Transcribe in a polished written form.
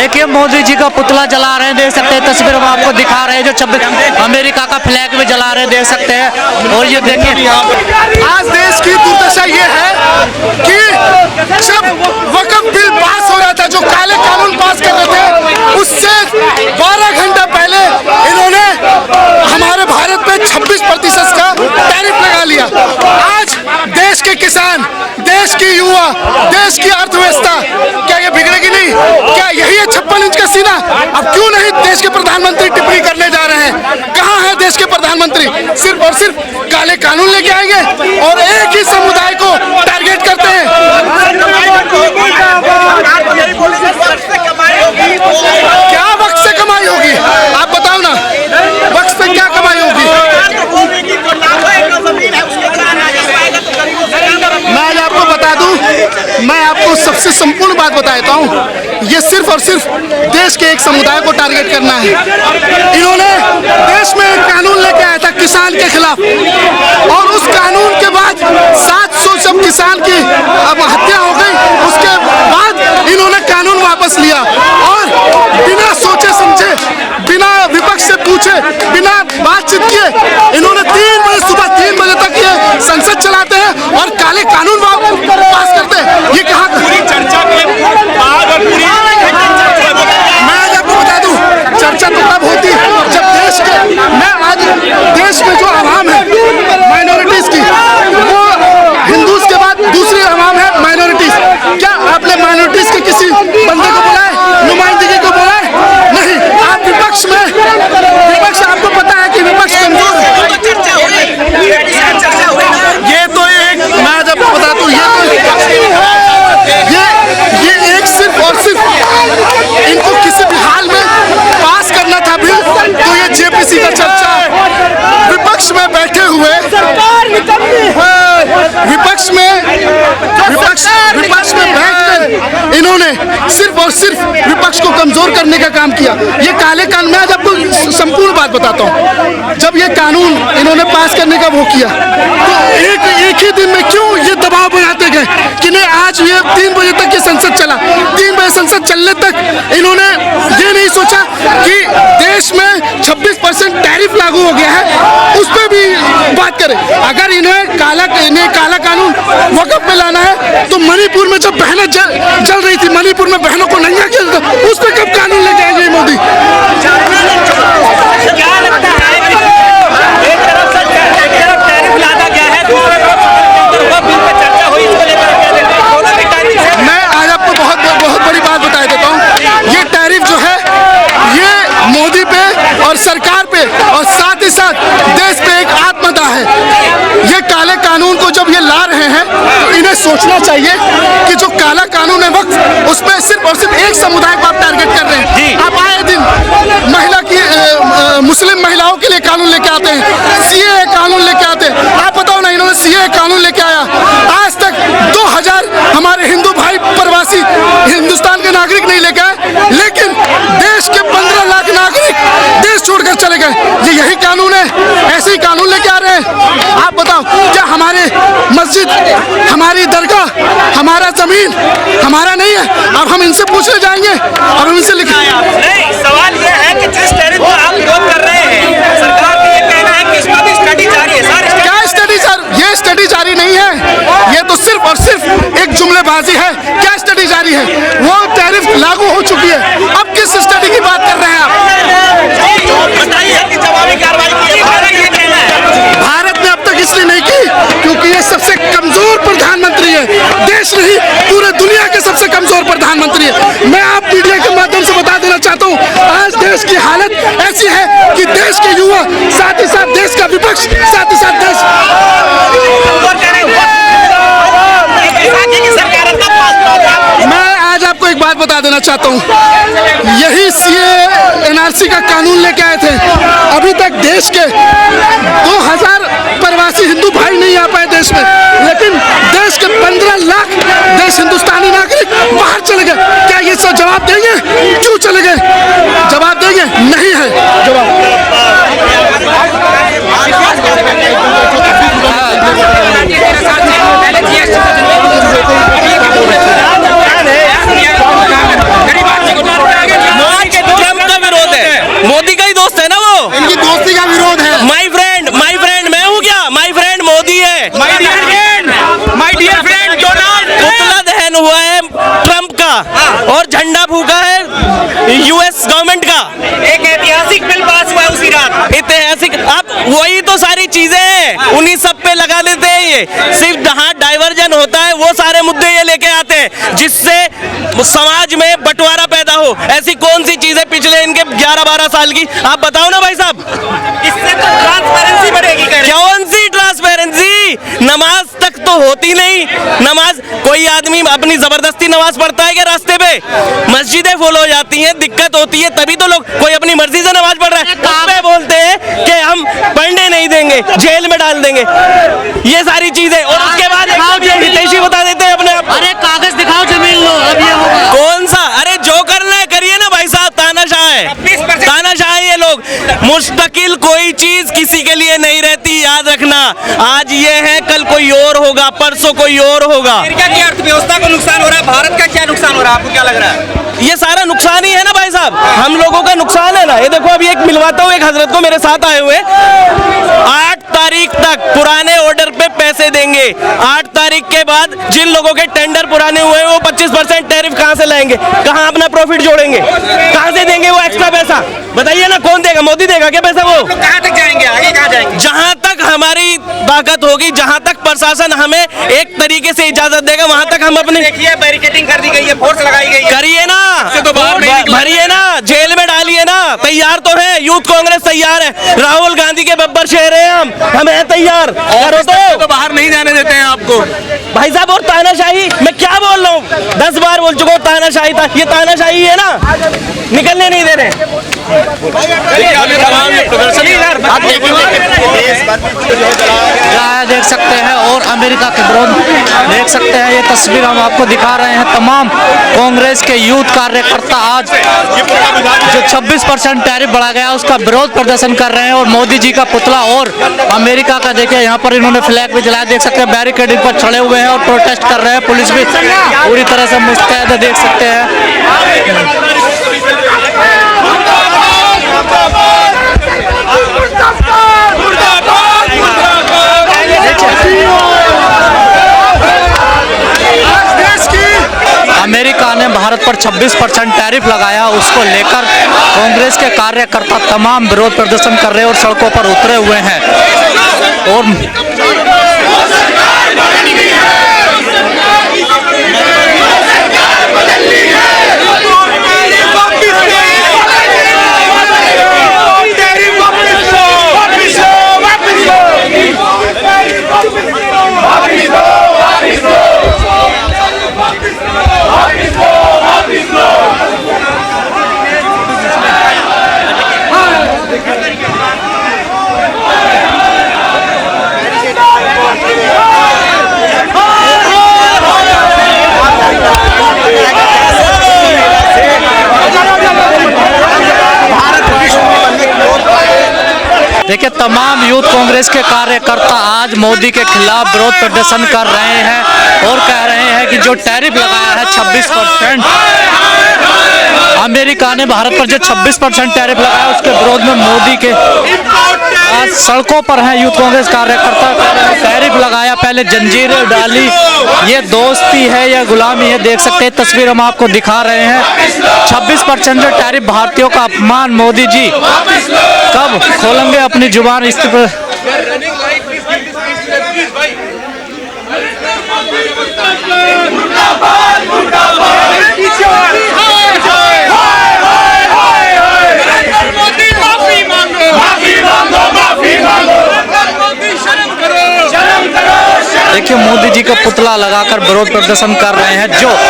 देखिए मोदी जी का पुतला जला रहे हैं, देख सकते हैं तस्वीर में आपको दिखा रहे हैं, जो 26 अमेरिका का फ्लैग भी जला रहे हैं, देख सकते हैं। और ये देखिए आज देश की दुर्दशा ये है कि जब वक्फ बिल पास हो रहा था, जो काले कानून पास कर रहे थे, उससे 12 घंटा पहले इन्होंने हमारे भारत में 26% का टैरिफ लगा लिया। आज देश के किसान, देश की युवा, देश की अर्थव्यवस्था क्या ये बिगड़ेगी नहीं? क्या यही है 56 इंच का सीना? अब क्यों नहीं देश के प्रधानमंत्री टिप्पणी करने जा रहे हैं? कहाँ है देश के प्रधानमंत्री? सिर्फ और सिर्फ काले कानून लेके आएंगे और एक ही समुदाय को टारगेट करते हैं। क्या वक्त से कमाई होगी? आप बताओ ना, वक्त से क्या कमाई होगी? मैं आपको बता दूं, मैं आपको सबसे संपूर्ण बात बताता हूं, ये सिर्फ और सिर्फ देश के एक समुदाय को टारगेट करना है। इन्होंने देश में एक कानून लेके आया था किसान के खिलाफ, और उस कानून के बाद 700 सब किसान की अब हत्या हो गई। उसके बाद इन्होंने कानून वापस लिया और बिना सोचे समझे, बिना विपक्ष से पूछे, बिना बातचीत किए इन्होंने 3 बजे सुबह 3 बजे तक ये संसद चलाते हैं और काले कानून पास करते हैं। ये कहाँ पूरी चर्चा के बाद और पूरी मैं आपको बता दूं, चर्चा तो तब होती है जब देश के आज देश में जो आवाम है माइनॉरिटीज की, वो हिंदूज के बाद दूसरी आवाम है माइनॉरिटीज। क्या आपने माइनॉरिटीज के किसी बंदे को बोला है, नुमाइंदगी को बोला है? नहीं। आप विपक्ष में, विपक्ष आपको पता है कि विपक्ष कमजोर है। ये तो एक मैं जब बता दूं, ये एक सिर्फ और सिर्फ इनको किसी भी हाल में पास करना था बिल, तो ये जेपीसी का चर्चा विपक्ष में बैठे हुए विपक्ष में बैठकर इन्होंने सिर्फ और सिर्फ विपक्ष को कमजोर करने का काम किया। ये काले कानून, मैं आपको संपूर्ण बात बताता हूँ, जब ये कानून इन्होंने पास करने का वो किया तो एक ही दिन में क्यों ये दबाव बनाते गए कि नहीं आज ये 3 बजे तक ये संसद चला। 3 बजे संसद चलने तक इन्होंने ये नहीं सोचा कि देश में 26% टैरिफ लागू हो गया है, उस पर भी बात करें। अगर इन्हें काला कानून वक्फ में लाना है तो मणिपुर में जब बहनें जल रही थी, मणिपुर में बहनों को नंगा किया था, उस पर कब कानून लेके आएंगे मोदी? क्या लगता है कि एक तरफ टैरिफ लादा गया है, दूसरी तरफ बिल पर चर्चा हुई, इसको लेकर क्या देखते हैं? दोनों की टैरिफ है। मैं आज आपको बहुत बड़ी बात बता देता हूँ। ये टैरिफ जो है ये मोदी पे और सरकार पे और साथ ही साथ देश पे एक आत्मदाह है। ये काले कानून को जब ये ला रहे हैं तो इन्हें सोचना चाहिए कि जो काला कानून है वक्त, उसमें सिर्फ और सिर्फ एक समुदाय को आप टारगेट कर रहे हैं। आप आए दिन महिला की मुस्लिम महिलाओं के लिए कानून लेके आते हैं, सीए कानून लेके आते हैं। आप बताओ ना, इन्होंने सीए कानून लेके आया, आज तक 2000 हमारे हिंदू भाई प्रवासी हिंदुस्तान के नागरिक नहीं लेके आए, लेकिन देश के 15 लाख नागरिक देश छोड़कर चले गए। ये यही कानून है, ऐसे ही कानून लेके आ रहे हैं। आप बताओ, क्या हमारे मस्जिद, हमारी दरगाह, हमारा जमीन हमारा नहीं है? अब हम इनसे पूछने जाएंगे, अब हम इनसे लिखें। नहीं, सवाल ये है कि जिस टैरिफ को आप विरोध कर रहे हैं, सरकार का ये कहना है कि इसमें भी स्टडी जारी है। सर क्या स्टडी जारी? ये स्टडी जारी नहीं है, ये तो सिर्फ और सिर्फ एक जुमलेबाजी है। क्या स्टडी जारी है? वो टैरिफ लागू हो चुकी है, अब किस स्टडी की बात कर रहे हैं आप? बताइए कि जवाबी कार्रवाई की है, भारत ये कहना है। भारत ने अब तक इसलिए नहीं की क्योंकि ये सबसे कमजोर प्रधानमंत्री है, देश नहीं पूरे दुनिया के सबसे कमजोर प्रधानमंत्री है। मैं आप मीडिया के माध्यम से बता देना चाहता हूँ, आज देश की हालत ऐसी है कि देश के युवा, साथ ही साथ देश का विपक्ष, साथ ही साथ देश मैं आज आपको एक बात बता देना चाहता हूँ, यही सीए एनआरसी का कानून लेके आए थे, अभी तक देश के 2000 प्रवासी हिंदू भाई नहीं आ पाए देश में, लेकिन देश के 15 लाख देश हिंदुस्तानी नागरिक बाहर चले गए। क्या ये सब जवाब देंगे? क्यों चले गए? जवाब देंगे? नहीं है जवाब। झंडा फूका है यूएस गवर्नमेंट का। एक ऐतिहासिक बिल पास हुआ है उसी रात। ऐतिहासिक, अब वही तो सारी चीजें हैं, उन्हीं सब पे लगा देते हैं। ये सिर्फ जहां डाइवर्जन होता है वो सारे मुद्दे ये लेके आते हैं जिससे समाज में बंटवारा पैदा हो। ऐसी कौन सी चीजें पिछले इनके 11-12 साल की आप बताओ ना भाई साहब। इससे तो ट्रांसपेरेंसी बढ़ेगी। कौन सी ट्रांसपेरेंसी? नमाज तक तो होती नहीं। नमाज कोई आदमी अपनी जबरदस्ती नमाज पढ़ता है क्या रास्ते पे? मस्जिदें फुल हो जाती हैं, दिक्कत होती है, तभी तो लोग कोई अपनी मर्जी से नमाज पढ़ रहा है। उस पे बोलते हैं कि हम पढ़ने नहीं देंगे, जेल में डाल देंगे, ये सारी चीजें। और उसके बाद हितैषी बता देते हैं अपने आप। अरे कागज दिखाओ, जमीन लो, अब ये होगा। कौन सा? अरे जो करना है करिए ना भाई साहब। तानाशाह है, तानाशाह है ये लोग। मुस्तकिल कोई चीज किसी के लिए नहीं रहती, याद रखना। आज ये है, कल कोई और होगा, परसों कोई और होगा। अमेरिका की अर्थव्यवस्था को नुकसान हो रहा है, भारत का क्या नुकसान हो रहा है, आपको क्या लग रहा है? ये सारा नुकसान ही है ना भाई साहब, हम लोगों का नुकसान है ना। ये देखो अभी एक मिलवाता हूँ, एक हजरत को मेरे साथ आए हुए। 8 तारीख तक पुराने ऑर्डर पे पैसे देंगे। 8 तारीख के बाद जिन लोगों के टेंडर पुराने हुए हैं वो 25% टैरिफ कहाँ से लाएंगे? कहाँ अपना प्रॉफिट जोड़ेंगे? कहाँ से देंगे वो एक्स्ट्रा पैसा? बताइए ना, कौन देगा? मोदी देगा क्या पैसा? वो कहाँ तक जाएंगे, आगे कहाँ जाएंगे? जहां तक हमारी ताकत होगी, जहां तक प्रशासन हमें एक तरीके से इजाजत देगा, वहां तक हम अपने। देखिए बैरिकेडिंग कर दी गई है, फोर्स लगाई गई है। करिए ना, तो बाहर नहीं निकला। भरिए ना, जेल में डालिए ना। तैयार तो है, यूथ कांग्रेस तैयार है, राहुल गांधी के बब्बर शेर हैं हम हैं तैयार। करो तो बाहर नहीं जाने देते हैं आपको भाई साहब। और तानाशाही, मैं क्या बोल रहा हूँ, 10 बार बोल चुका हूँ तानाशाही था। ये तानाशाही है ना, निकलने नहीं दे रहे। जलाया देख सकते हैं और अमेरिका के विरोध देख सकते हैं। ये तस्वीर हम आपको दिखा रहे हैं। तमाम कांग्रेस के यूथ कार्यकर्ता आज जो 26% टैरिफ बढ़ा गया उसका विरोध प्रदर्शन कर रहे हैं और मोदी जी का पुतला और अमेरिका का देखिए यहाँ पर इन्होंने फ्लैग भी जलाया। देख सकते हैं बैरिकेडिंग पर चढ़े हुए हैं और प्रोटेस्ट कर रहे हैं। पुलिस भी पूरी तरह से मुस्तैद है, देख सकते हैं। अमेरिका ने भारत पर 26% टैरिफ लगाया, उसको लेकर कांग्रेस के कार्यकर्ता तमाम विरोध प्रदर्शन कर रहे हैं और सड़कों पर उतरे हुए हैं। और देखिए तमाम यूथ कांग्रेस के कार्यकर्ता आज मोदी के खिलाफ विरोध प्रदर्शन कर रहे हैं और कह रहे हैं कि जो टैरिफ लगाया है 26%, अमेरिका ने भारत पर जो 26% टैरिफ लगाया उसके विरोध में मोदी के आज सड़कों पर हैं यूथ कांग्रेस कार्यकर्ता। कह रहे हैं टैरिफ लगाया, पहले जंजीरें डाली, ये दोस्ती है या गुलामी है। देख सकते हैं तस्वीर हम आपको दिखा रहे हैं। 26% जो टैरिफ, भारतीयों का अपमान। मोदी जी कब खोलेंगे अपनी जुबान इस पर? देखिए मोदी जी का पुतला लगाकर विरोध प्रदर्शन कर रहे हैं जो